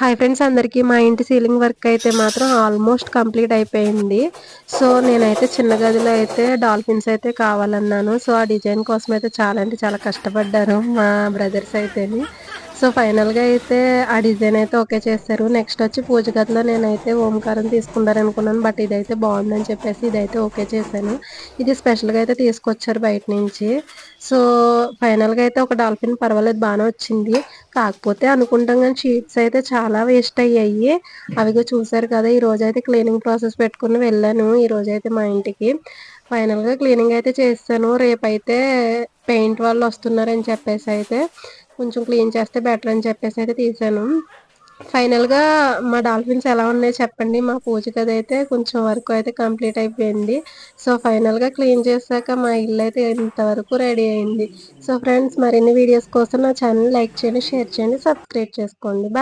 Hi friends అందరికీ మా ఇంటి సీలింగ్ వర్క్ అయితే మాత్రం ఆల్మోస్ట్ కంప్లీట్ అయిపోయింది. సో నేనైతే చిన్న గదిలో అయితే డాల్ఫిన్స్ అయితే కావాలన్నాను. సో ఆ డిజైన్ కోసం అయితే చాలా అంటే చాలా కష్టపడ్డారు మా బ్రదర్స్ అయితేని. సో ఫైనల్గా అయితే ఆ డిజైన్ అయితే ఓకే చేశారు. నెక్స్ట్ వచ్చి పూజ గదిలో నేనైతే ఓంకారం తీసుకుంటారనుకున్నాను. బట్ ఇదైతే బాగుందని చెప్పేసి ఇదైతే ఓకే చేశాను. ఇది స్పెషల్గా అయితే తీసుకొచ్చారు బయట నుంచి. సో ఫైనల్గా అయితే ఒక డాల్ఫిన్ పర్వాలేదు బాగానే వచ్చింది. కాకపోతే అనుకుంటాం కానీ షీట్స్ అయితే చాలా వేస్ట్ అయ్యాయి. అవిగో చూసారు కదా! ఈరోజైతే క్లీనింగ్ ప్రాసెస్ పెట్టుకొని వెళ్ళాను ఈరోజైతే మా ఇంటికి. ఫైనల్‌గా క్లీనింగ్ అయితే చేసేసాను. రేపైతే పెయింట్ వాళ్ళు వస్తున్నారని చెప్పేసి అయితే కొంచెం క్లీన్ చేస్తే బెటర్ అని చెప్పేసి అయితే తీసాను. ఫైనల్‌గా మా డాల్ఫిన్స్ ఎలా ఉన్నాయో చెప్పండి. మా పూజ గది అయితే కొంచెం వర్క్ అయితే కంప్లీట్ అయిపోయింది. సో ఫైనల్‌గా క్లీన్ చేశాక మా ఇల్లయితే ఇంతవరకు రెడీ అయింది. సో ఫ్రెండ్స్ మరిన్ని వీడియోస్ కోసం నా ఛానల్ లైక్ చేయండి, షేర్ చేయండి, సబ్స్క్రైబ్ చేసుకోండి.